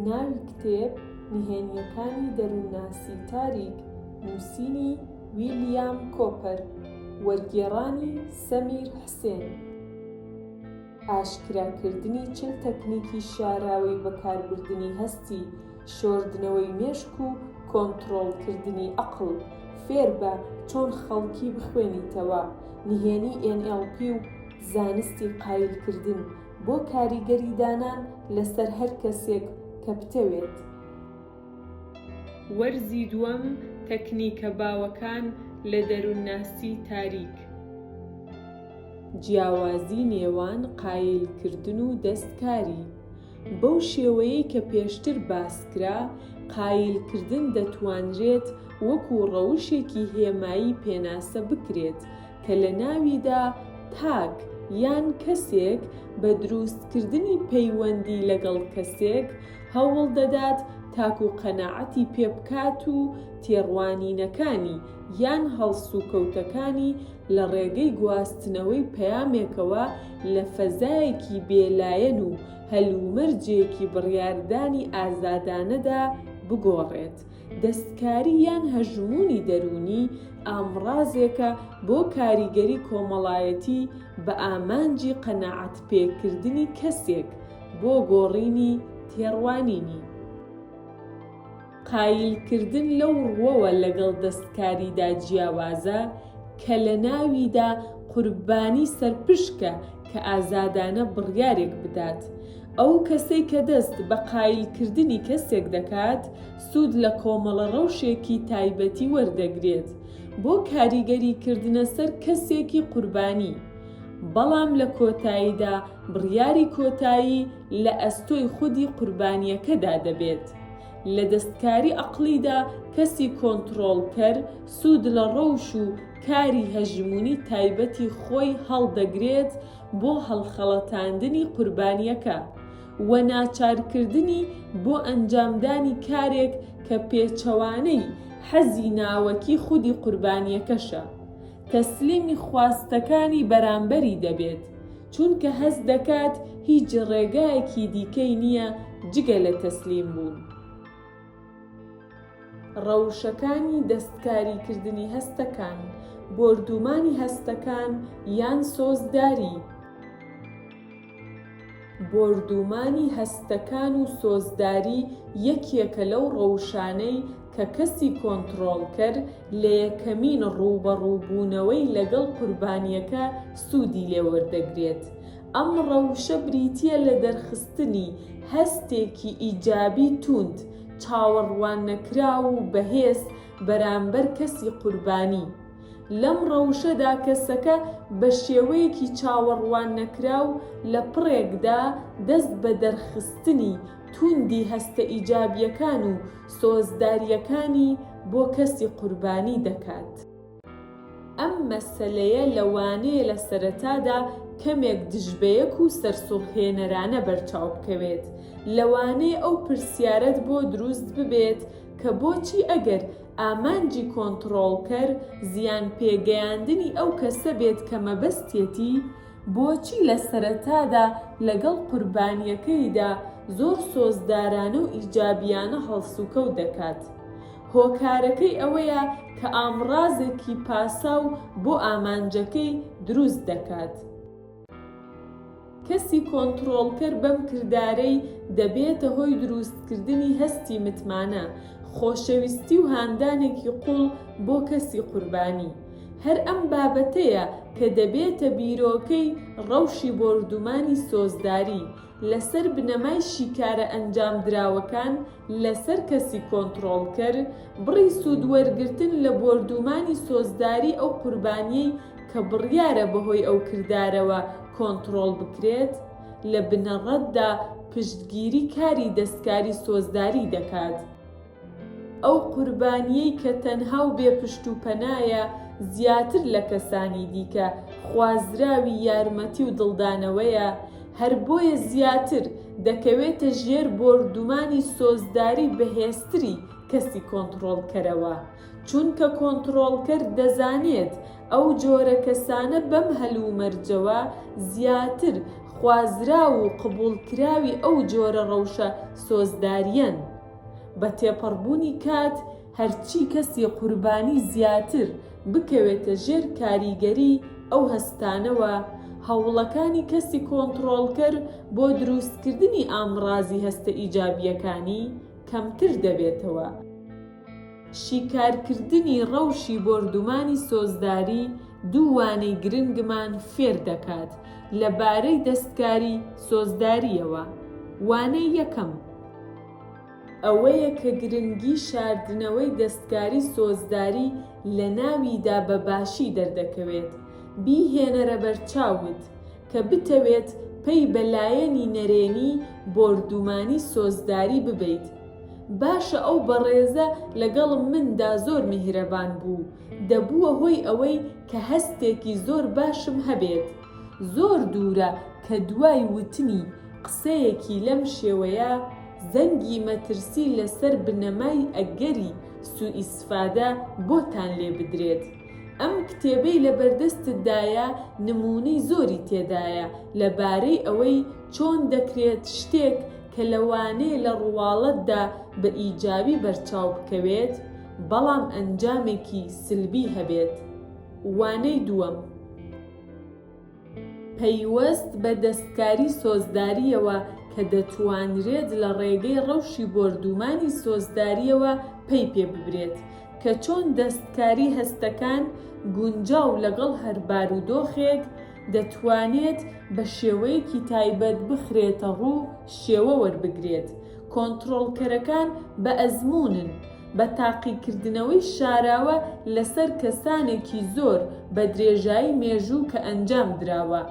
ناوی کتێب نهێنیەکانی دەروونناسی تاریک، نووسینی ویلیام کۆپەر، وەرگێڕانی سەمیر حوسێن. ئاشکراکردنی 40 تەکنیکی شاراوەی بەکاربردنی هەستی، شۆردنەوەی مێشک و کۆنتڕۆڵکردنی عەقڵ. فێربە چۆن خەڵکی بخوێنیتەوە. نهێنی NLP و زانستی قایلکردن بۆ کاریگەری دانان لەسەر هەر کەسێک کە بتەوێت. وەرزی دووەم، تەکنیکە باوەکان لە دەروونناسی تاریک. جیاوازی نێوان قایلکردن و دەستکاری. بەو شێوەیەی کە پێشتر باسکرا، قایلکردن دەتوانرێت وەکو ڕەوشێکی هێمایی پێناسە بکرێت کە لە ناویدا تاک یان کەسێک بە دروستکردنی پەیوەندی لەگەڵ کەسێک هەوڵ دەدات تاکو قەناعەتی پێبکات و تێڕوانینەکانی یان هەڵسوکەوتەکانی لە ڕێگەی گواستنەوەی پەیامێکەوە لە فەزایەکی بێلایەن و هەلومەرجێکی بڕیاردانی ئازادانەدا بگۆڕێت. دەستکاری یان هەژموونی دەرونی ئامڕازێکە بۆ کاریگەری کۆمەڵایەتی بە ئامانجی قەناعەت پێکردنی کەسێک بۆ گۆڕینی تێڕوانینی. قایلکردن لەو ڕووەوە لەگەڵ دەستکاریدا جیاوازە کە لە ناویدا قوربانی سەرپشکە کە ئازادانە بڕیارێک بدات. ئەو کەسەی کە دەست بە قایلکردنی کەسێک دەکات، سوود لە کۆمەڵە ڕەوشێکی تایبەتی وەردەگرێت بۆ کاریگەریکردنە سەر کەسێکی قوربانی، بەڵام لە کۆتاییدا بڕیاری کۆتایی لە ئەستۆی خودی قوربانیەکەدا دەبێت. لە دەستکاری عەقڵیدا کەسی کۆنتڕۆڵکەر سوود لە ڕەوش و کاری هەژموونی تایبەتی خۆی هەڵدەگرێت بۆ هەڵخەڵەتاندنی قوربانیەکە و ناچارکردنی بۆ ئەنجامدانی کارێک کە پێچەوانەی حەزی ناوەکی خودی قوربانیەکەشە. تەسلیمی خواستەکانی بەرامبەری دەبێت، چونکە هەست دەکات هیچ ڕێگایەکی دیکەی نییە جگە لە تەسلیم بوون. ڕەوشەکانی دەستکاریکردنی هەستەکان، بۆردومانی هەستەکان یان سۆزداری. بۆردومانی هەستەکان و سۆزداری یەکێکە لەو ڕەوشانەی کە کەسی کۆنتڕۆڵکەر لە یەکەمین ڕووبەڕووبوونەوەی لەگەڵ قوربانیەکە سوودی لێوەردەگرێت. ئەم ڕەوشە بریتیە لە دەرخستنی هەستێکی ئیجابی توند، چاوەڕوان نەکراو و بەهێز بەرامبەر کەسی قوربانی. لەم ڕەوشەدا کەسەکە بە شێوەیەکی چاوەڕوان نەکراو لە پڕێکدا دەست بە دەرخستنی توندی هەستە ئیجابیەکان و سۆزداریەکانی بۆ کەسی قوربانی دەکات. ئەم مەسەلەیە لەوانەیە لە سەرەتادا کەمێک دژبەیەک و سەرسوڕهێنەرانە بەرچاو بکەوێت. لەوانەیە ئەو پرسیارەت بۆ دروست ببێت کە بۆچی ئەگەر ئامانجی کۆنتڕۆڵکەر زیان پێگەیاندنی ئەو کەسە بێت کە مەبەستێتی، بۆچی لە سەرەتادا لەگەڵ قوربانیەکەیدا زۆر سۆزدارانە و ئیجابیانە هەڵسوکەوت دەکات. هۆکارەکەی ئەوەیە کە ئامڕازێکی پاساو بۆ ئامانجەکەی دروست دەکات. کەسی کۆنتڕۆڵکەر بەم کردارەی دەبێتە هۆی دروستکردنی هەستی متمانە، خۆشەویستی و هاندانێکی قوڵ بۆ کەسی قوربانی. هەر ئەم بابەتەیە کە دەبێتە بیرۆکەی ڕەوشی بۆردومانی سۆزداری لەسەر بنەمای شیکارە ئەنجامدراوەکان لەسەر کەسی کۆنتڕۆڵکەر، بڕی سوودوەرگرتن لە بۆردومانی سۆزداری ئەو قوربانیەی کە بڕیارە بەهۆی ئەو کردارەوە کۆنتڕۆڵ بکرێت، لە بنەڕەتدا پشتگیری کاری دەستکاری سۆزداری دەکات. ئەو قوربانیەی کە تەنها و بێپشت و پەنایە، زیاتر لە کەسانی دیکە خوازراوی یارمەتی و دڵدانەوەیە، هەر بۆیە زیاتر دەکەوێتە ژێر بۆردومانی سۆزداری بەهێزتری کەسی کۆنتڕۆڵکەرەوە، چونکە کۆنتڕۆڵکەر دەزانێت ئەو جۆرە کەسانە بەم هەلومەرجەوە زیاتر خوازرا و قبولکراوی ئەو جۆرە ڕەوشە سۆزداریەن. بە تێپەڕبوونی کات هەرچی کەسی قوربانی زیاتر بکەوێتە ژێر کاریگەری ئەو هەستانەوە، هەوڵەکانی کەسی کۆنتڕۆڵکەر بۆ دروستکردنی ئامڕازی هەستە ئیجابیەکانی کەمتر دەبێتەوە. شیکارکردنی ڕەوشی بۆردومانی سۆزداری دوو وانەی گرنگمان فێر دەکات لەبارەی دەستکاری سۆزداریەوە. وانەی یەکەم ئەوەیە کە گرنگی شاردنەوەی دەستکاری سۆزداری لە ناویدا بە باشی دەردەکەوێت. بیهێنەرە بەرچاوت کە بتەوێت پێی بەلایەنی نەرێنی بۆردومانی سۆزداری ببیت. باشە ئەو بەڕێزە لەگەڵم مندا زۆر میهرەبان بوو، دەبووە هۆی ئەوەی کە هەستێکی زۆر باشم هەبێت. زۆر دوورە کە دوای وتنی قسەیەکی لەم شێوەیە زەنگی مەترسی لەسەر بنەمای ئەگەری سوئیسفادە بۆتان لێ بدرێت. ئەم کتێبەی لە بەردەستتدایە نمونەی زۆری تێدایە لەبارەی ئەوەی چۆن دەکرێت شتێک کە لەوانەیە لە ڕواڵەتدا بە ئیجابی بەرچاو بکەوێت بەڵام ئەنجامێکی سلبی هەبێت. وانەی دووەم پەیوەست بە دەستکاری سۆزداریەوە کە دەتوانرێت لە ڕێگەی ڕەوشی بۆردومانی سۆزداریەوە پێی پێ ببرێت کە چۆن دەستکاری هەستەکان گونجاو لەگەڵ هەر بارودۆخێک دەتوانێت بە شێوەیەکی تایبەت بخرێتە ڕوو شێوە وەربگرێت. کۆنتڕۆڵکەرەکان بە ئەزموونن بە تاقیکردنەوەی شاراوە لەسەر کەسانێکی زۆر بە درێژایی مێژوو کە ئەنجام دراوە.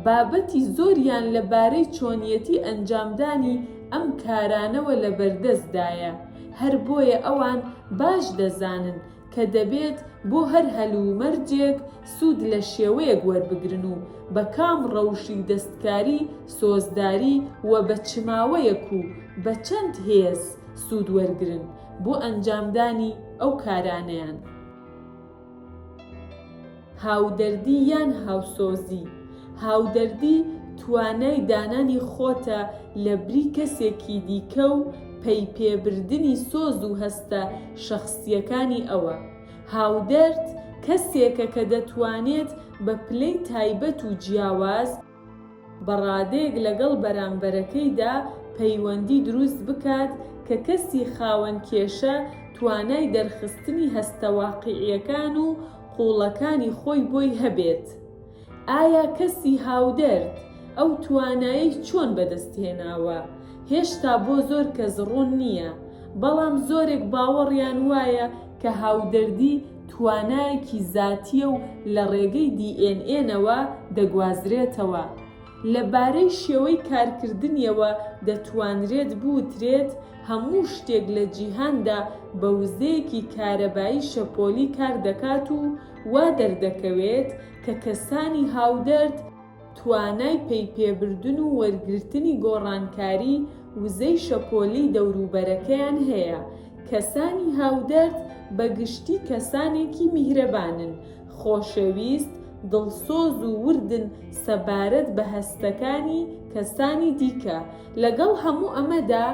بابەتی زۆریان لەبارەی چۆنیەتی ئەنجامدانی ئەم کارانەوە لە بەردەستدایە. هەر بۆیە ئەوان باش دەزانن کە دەبێت بۆ هەر هەلومەرجێک سوود لە شێوەیەک وەربگرن و بە کام ڕەوشی دەستکاری سۆزداری و بە چماوەیەک و بە چەند هێز سوود وەرگرن بۆ ئەنجامدانی ئەو کارانەیان. هاودەردی یان هاوسۆزی. هاودەردی توانای دانانی خۆتە لە بری کەسێکی دیکە و پەی پێبردنی سۆز و هەستە شەخسیەکانی ئەوە. هاودەرد کەسێکە کە دەتوانێت بە پلەی تایبەت و جیاواز بەڕادەیەک لەگەڵ بەرامبەرەکەیدا پەیوەندی دروست بکات کە کەسی خاوەن کێشە توانای دەرخستنی هەستە واقیعیەکان و قوڵەکانی خۆی بۆی هەبێت. ئایا کەسی هاودەرد ئەو توانایی چۆن بەدەستهێناوە؟ هێشتا بۆ زۆر کەس ڕوون نییە، بەڵام زۆرێک باوەڕیان وایە کە هاودەردی توانایەکی زاتیە و لە ڕێگەی DNA-نەوە دەگوازرێتەوە. لەبارەی شێوەی کارکردنیەوە دەتوانرێت بوترێت هەموو شتێک لە جیهاندا بە وزەیەکی کارەبایی شەپۆلی کار دەکات و وا دەردەکەوێت کە کەسانی هاودەرد توانای پێی پێبردن و وەرگرتنی گۆڕانکاری وزەی شەپۆلی دەوروبەرەکەیان هەیە. کەسانی هاودەرد بەگشتی کەسانێکی میهرەبانن، خۆشەویست، دڵسۆز و وردن سەبارەت بە هەستەکانی کەسانی دیکە. لەگەڵ هەموو ئەمەدا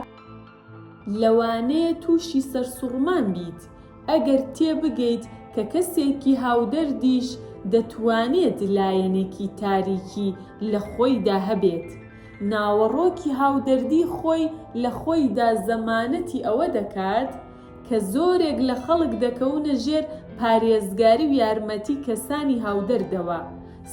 لەوانەیە تووشی سەرسوڕمان بیت ئەگەر تێبگەیت کە کەسێکی هاودەردیش دەتوانێت لایەنێکی تاریکی لە خۆیدا هەبێت. ناوەڕۆکی هاودەردی خۆی لە خۆیدا زەمانەتی ئەوە دەکات کە زۆرێک لە خەڵک دەکەونە ژێر پارێزگاری و یارمەتی کەسانی هاودەردەوە.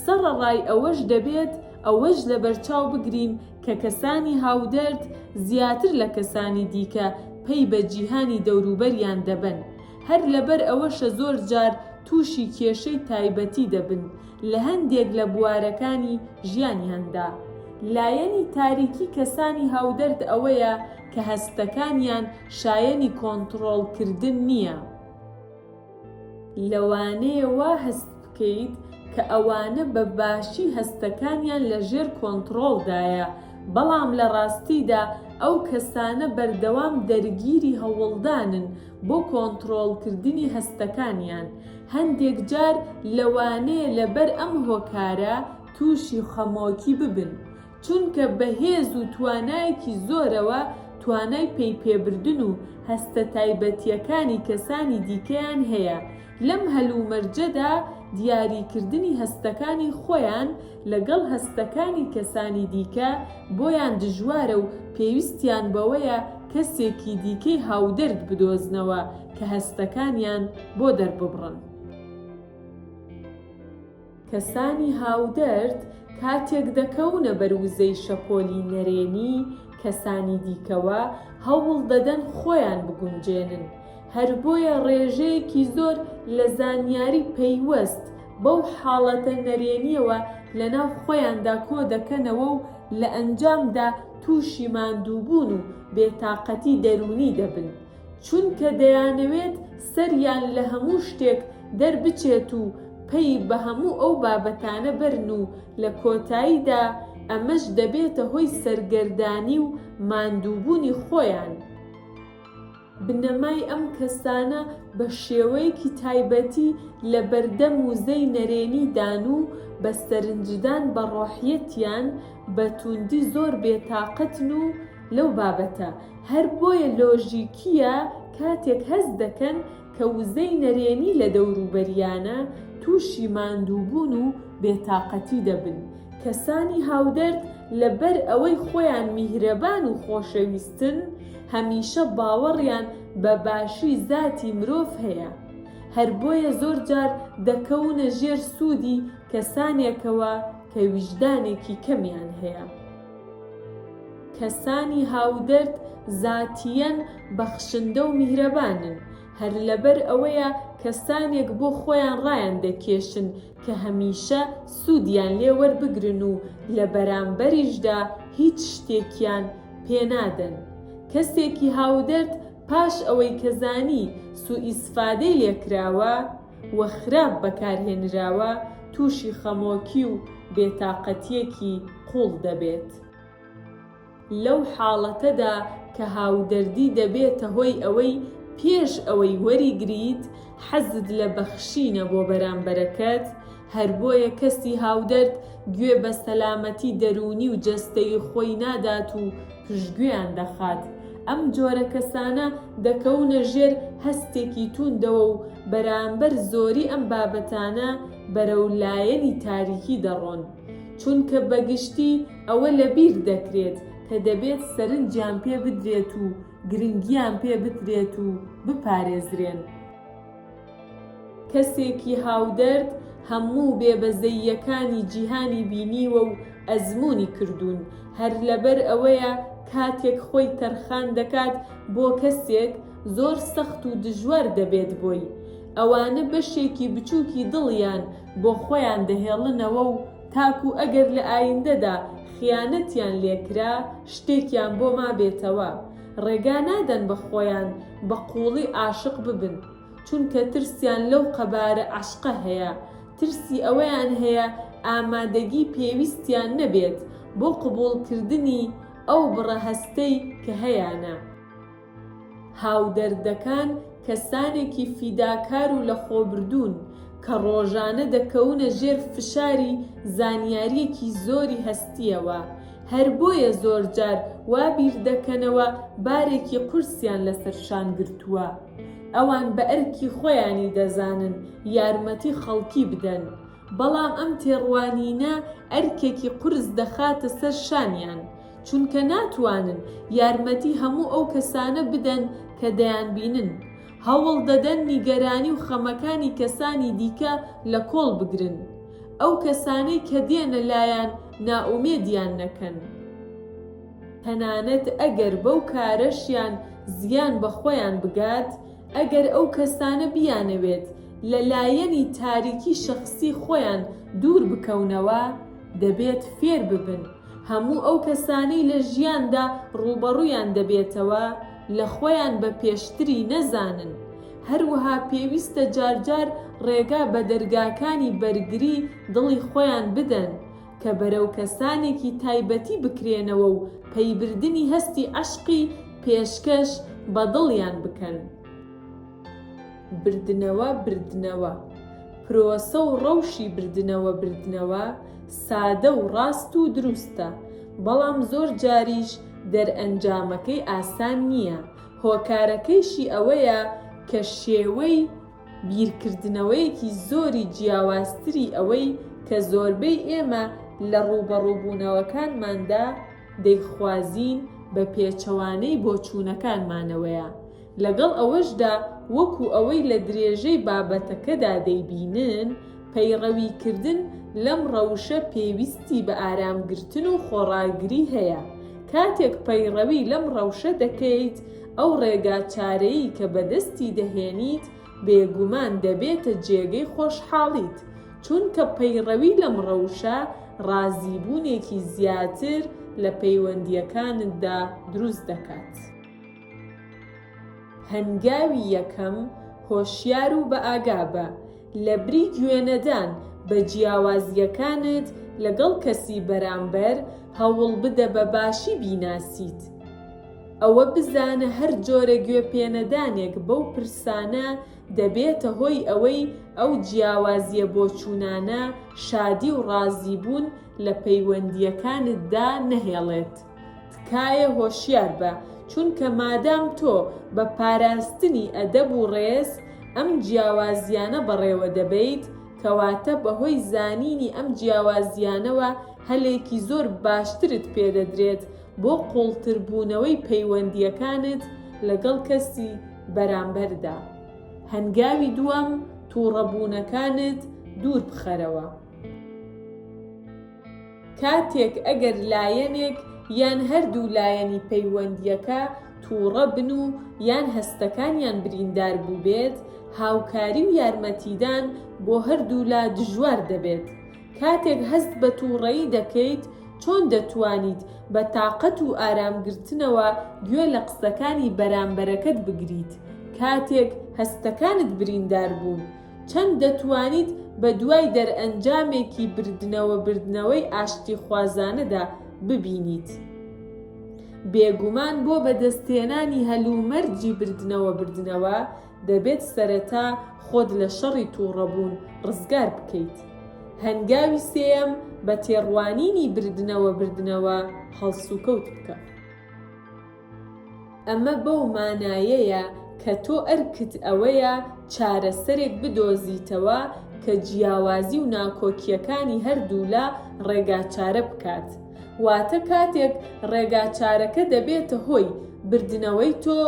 سەرەڕای ئەوەش دەبێت ئەوەش لە بەرچاو بگرین کە کەسانی هاودەرد زیاتر لە کەسانی دیکە پێی بە جیهانی دەوروبەریان دەبن. هەر لەبەر ئەوەشە زۆر جار تووشی کێشەی تایبەتی دەبن لە هەندێک لە بوارەکانی ژیانیاندا. لایەنی تاریکی کەسانی هاودەرد ئەوەیە کە هەستەکانیان شایەنی کۆنتڕۆڵکردن نییە. لەوانەیە وا هەست بکەیت کە ئەوانە بە باشی هەستەکانیان لە ژێر کۆنتڕۆڵدایە، بەڵام لە ڕاستیدا ئەو کەسانە بەردەوام دەرگیری هەوڵدانن بۆ کۆنتڕۆڵکردنی هەستەکانیان. هەندێک جار لەوانەیە لەبەر ئەم هۆکارە تووشی خەمۆکی ببن، چونکە بەهێز و توانایەکی زۆرەوە توانای پێیپێبردن و هەستە تایبەتیەکانی کەسانی دیکەیان هەیە. لەم هەلومەرجەدا دیاریکردنی هەستەکانی خۆیان لەگەڵ هەستەکانی کەسانی دیکە بۆیان دژوارە و پێویستیان بەوەیە کەسێکی دیکەی هاودەرد بدۆزنەوە کە هەستەکانیان بۆ دەرببڕن. کەسانی هاودەرد کاتێک دەکەونە بەروزەی شەپۆلی نەرێنی کەسانی دیکەوە هەوڵ دەدەن خۆیان بگونجێنن. هەر بۆیە ڕێژەیەکی زۆر لە زانیاری پەیوەست بەو حاڵەتە نەرێنیەوە لەناو خۆیاندا کۆ دەکەنەوە و لە ئەنجامدا تووشی ماندووبوون و بێتاقەتی دەرونی دەبن، چونکە دەیانەوێت سەریان لە هەموو شتێک دەربچێت و پێی بە هەموو ئەو بابەتانە بەرن و لە کۆتاییدا ئەمەش دەبێتە هۆی سەرگەردانی و ماندووبوونی خۆیان. بنەمای ئەم کەسانە بە شێوەیەکی تایبەتی لە بەردەم وزەی نەرێنیدان و بە سەرنجدان بە ڕۆحیەتیان بە توندی زۆر بێتاقەتن و لەو بابەتە هەر بۆیە لۆژیکیە کاتێک هەست دەکەن کە وزەی نەرێنی لە دەوروبەریانە تووشی ماندووبوون و بێتاقەتی دەبن. کەسانی هاودەرد لەبەر ئەوەی خۆیان میهرەبان و خۆشەویستن هەمیشە باوەڕیان بە باشی زاتی مرۆڤ هەیە. هەر بۆیە زۆر جار دەکەونە ژێر سوودی کەسانێکەوە کە ویژدانێکی کەمیان هەیە. کەسانی هاودەرد زاتیەن بەخشندە و میهرەبانن، هەر لەبەر ئەوەیە کەسانێک بۆ خۆیان ڕایان دەکێشن کە هەمیشە سوودیان لێ وەربگرن و لە بەرامبەریشدا هیچ شتێکیان پێنادەن. کەسێکی هاودەرد پاش ئەوەی کەزانی سوئیسفادەی لێکراوە و خراپ بەکارهێنراوە تووشی خەمۆکی و بێتاقەتیەکی قوڵ دەبێت. لەو حاڵەتەدا کە هاودەردی دەبێتە هۆی ئەوەی پێش ئەوەی وەریگریت حەزت لە بەخشینە بۆ بەرامبەرەکەت، هەر بۆیە کەسی هاودەرد گوێ بە سەلامەتی دەرونی و جەستەی خۆی نادات و پشتگوێیان دەخات. ئەم جۆرە کەسانە دەکەونە ژێر هەستێکی توندەوە و بەرامبەر زۆری ئەم بابەتانە بەرەولایەنی تاریکی دەڕۆن، چونکە بەگشتی ئەوە لەبیر دەکرێت کە دەبێت سەرنجیان پێ بدرێت و گرنگیان پێ بدرێت و بپارێزرێن. کەسێکی هاودەرد هەموو بێبەزەییەکانی جیهانی بینیوە و ئەزموونی کردوون، هەر لەبەر ئەوەیە کاتێک خۆی تەرخان دەکات بۆ کەسێک زۆر سەخت و دژوار دەبێت بۆی. ئەوانە بەشێکی بچووکی دڵیان بۆ خۆیان دەهێڵنەوە و تاکو ئەگەر لە ئایندەدا خیانەتیان لێکرا شتێکیان بۆ مابێتەوە ڕێگا نادەن بە خۆیان بە قوڵی عاشق ببن، چونکە ترسیان لەو قەبارە عاشقە هەیە، ترسی ئەوەیان هەیە ئامادەگی پێویستیان نەبێت بۆ قبوڵکردنی ئەو بڕەهەستەی کە هەیەە. هاودەردەکان کەسانێکی فیداکار و لەخۆبردوون کە ڕۆژانە دەکەونە ژێر فشاری زانیاریەکی زۆری هەستیەوە، هەر بۆیە زۆر جار وا بیر دەکەنەوە بارێکی قورسیان لەسەرشان گرتووە. ئەوان بە ئەرکی خۆیانی دەزانن یارمەتی خەڵکی بدەن، بەڵام ئەم تێڕوانینە ئەرکێکی قورس دەخاتە سەر شانیان، چونکە ناتوانن یارمەتی هەموو ئەو کەسانە بدەن کە دەیان بینن. هەوڵ دەدەن نیگەرانی و خەمەکانی کەسانی دیکە لە کۆڵ بگرن، ئەو کەسانەی کە دێنە لایەن نائومێدیان نەکەن، تەنانەت ئەگەر بەو کارەشیان زیان بە خۆیان بگات. ئەگەر ئەو کەسانە بیانەوێت لە لایەنی تاریکی شەخسی خۆیان دوور بکەونەوە دەبێت فێر ببن هەموو ئەو کەسانەی لە ژیاندا ڕوبەڕوویان دەبێتەوە لە خۆیان بە پێشتری نەزانن. هەروەها پێویستە جارجار ڕێگا بە دەرگاکانی بەرگری دڵی خۆیان بدەن کە بەرەو کەسانێکی تایبەتی بکرێنەوە و پەیبردنی هەستی عەشقی پێشکەش بە دڵیان بکەن. بردنەوە پرۆسە و ڕەوشی بردنەوە سادە و ڕاست و دروستە، بەڵام زۆر جاریش دەرئەنجامەکەی ئاسان نییە. هۆکارەکەیشی ئەوەیە کە شێوەی بیرکردنەوەیەکی زۆری جیاوازتری ئەوەی کە زۆربەی ئێمە لە ڕوبەڕووبوونەوەکانماندا دەیخوازین بە پێچەوانەی بۆچوونەکانمانەوەیە. لەگەڵ ئەوەشدا وەکو ئەوەی لە درێژەی بابەتەکەدا دەیبینن، پەیڕەویکردن لەم ڕەوشە پێویستی بە ئارامگرتن و خۆڕاگری هەیە. کاتێک پەیڕەوی لەم ڕەوشە دەکەیت، ئەو ڕێگا چارەیی کە بەدەستی دەهێنیت بێگومان دەبێتە جێگەی خۆشحاڵیت، چونکە پەیڕەوی لەم ڕەوشە ڕازیبوونێکی زیاتر لە پەیوەندیەکانتدا دروست دەکات. هەنگاوی یەکەم، هۆشیار و بەئاگا بە. لە بری گوێنەدان بە جیاوازیەکانت لەگەڵ کەسی بەرامبەر هەوڵ بدە بە باشی بیناسیت. ئەوە بزانە هەر جۆرە گوێپێنەدانێک بەو پرسانە دەبێتە هۆی ئەوەی ئەو جیاوازیە بۆچوونانە شادی و ڕازیبوون لە پەیوەندیەکانتدا نەهێڵێت. تکایە هۆشیار بە، چونکە مادام تۆ بە پاراستنی ئەدەب و ڕێز ئەم جیاوازیانە بەڕێوە دەبیت، کەواتە بەهۆی زانینی ئەم جیاوازیانەوە هەلێکی زۆر باشترت پێدەدرێت بۆ قوڵتربوونەوەی پەیوەندیەکانت لەگەڵ کەسی بەرامبەردا. هەنگاوی دووەم، تووڕەبوونەکانت دوور بخەرەوە. کاتێک ئەگەر لایەنێک یان هەردوو لایەنی پەیوەندیەکە تووڕە بن و یان هەستەکانیان بریندار بوو بێت، هاوکاری و یارمەتیدان بۆ هەردوو لا دژوار دەبێت. کاتێک هەست بە تووڕەیی دەکەیت، چۆن دەتوانیت بە تاقەت و ئارامگرتنەوە گوێ لە قسەکانی بەرامبەرەکەت بگریت؟ کاتێک هەستەکانت بریندار بوون، چەند دەتوانیت بە دوای دەرئەنجامێکی بردنەوەی ئاشتی خوازانەدا ببینیت؟ بێگومان بۆ بەدەستهێنانی هەلومەرجی بردنەوە دەبێت سەرەتا خۆت لە شەڕی تووڕەبوون ڕزگار بکەیت. هەنگاوی سێیەم، بە تێڕوانینی بردنەوە هەڵسوکەوت بکە. ئەمە بەو مانایەیە کە تۆ ئەرکت ئەوەیە چارەسەرێک بدۆزیتەوە کە جیاوازی و ناکۆکیەکانی هەردوولا ڕێگاچارە بکات. واتە کاتێک ڕێگاچارەکە دەبێتە هۆی بردنەوەی تۆ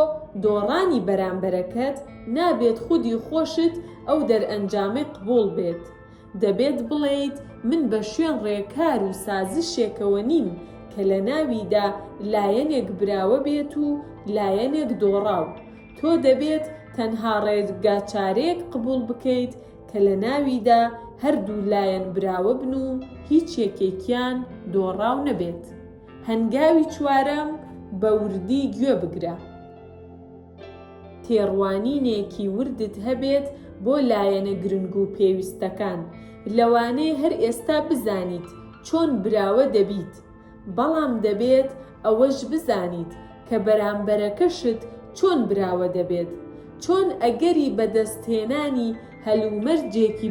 دۆڕانی بەرامبەرەکەت، نابێت خودی خۆشت ئەو دەرئەنجامەی قبوڵ بێت. دەبێت بڵێیت من بە شوێن ڕێکار و سازشێکەوە نیم کە لە ناویدا لایەنێک براوە بێت و لایەنێک دۆڕاو. تۆ دەبێت تەنها ڕێگاچارەیەک قبوڵ بکەیت کە لە ناویدا هەردوو لایەن براوە بن و هیچ یەکێکیان دۆڕاو نەبێت. هەنگاوی چوارەم، بە وردی گوێ بگرە. تێڕوانینێکی وردت هەبێت بۆ لایەنە گرنگ و پێویستەکان، لەوانەیە هەر ئێستا بزانیت چۆن براوە دەبیت، بەڵام دەبێت ئەوەش بزانیت کە بەرامبەرەکەشت چۆن براوە دەبێت، چۆن ئەگەری بەدەستهێنانی هەلومەرجێکی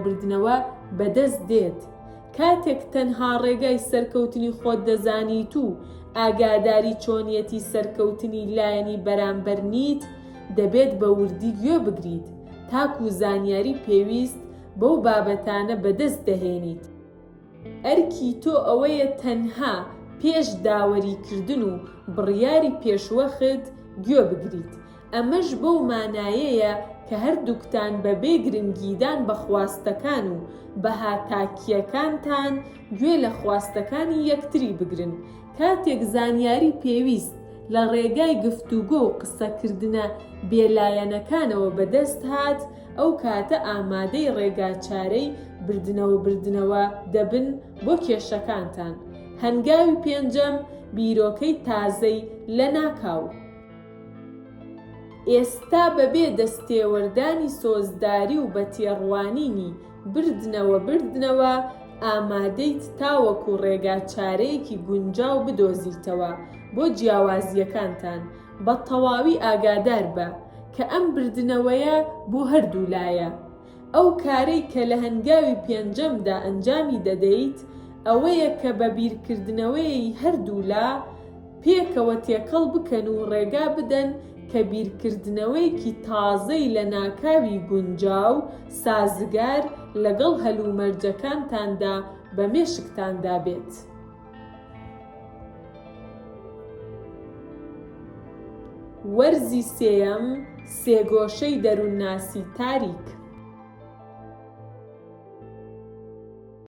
بردنەوە بەدەست دێت. کاتێک تەنها ڕێگای سەرکەوتنی خۆت دەزانیت و ئاگاداری چۆنیەتی سەرکەوتنی لایەنی بەرامبەر نیت، دەبێت بە وردی گوێ بگریت تاکو زانیاری پێویست بەو بابەتانە بەدەست دەهێنیت. ئەرکی تۆ ئەوەیە تەنها پێش داوەریکردن و بڕیاری پێشوەخت گوێ بگریت. ئەمەش بەو مانایەیە کە هەردووکتان بەبێ گرنگیدان بە خواستەکان و بە هاتاکیەکانتان گوێ لە خواستەکانی یەکتری بگرن. کاتێک زانیاری پێویست لە ڕێگای گفتوگۆ و قسەکردنە بێلایەنەکانەوە بەدەست هات، ئەو کاتە ئامادەی ڕێگاچارەی بردنەوە دەبن بۆ کێشەکانتان. هەنگاوی پێنجەم، بیرۆکەی تازەی لە ناکاو. ئێستا بەبێ دەستێوەردانی سۆزداری و بە تێڕوانینی بردنەوە ئامادەیت تاوەکو ڕێگاچارەیەکی گونجاو بدۆزیتەوە بۆ جیاوازیەکانتان. بە تەواوی ئاگادار بە کە ئەم بردنەوەیە بۆ هەردوو لایە. ئەو کارەی کە لە هەنگاوی پێنجەمدا ئەنجامی دەدەیت، ئەوەیە کە بە بیرکردنەوەی هەردوو لا پێکەوە تێکەڵ بکەن و ڕێگا بدەن کە بیرکردنەوەیەکی تازەی لە ناکاوی گونجاو سازگار لەگەڵ هەلومەرجەکانتاندا بە مێشکتاندا بێت. وەرزی سێیەم، سێگۆشەی دەروونناسی تاریک.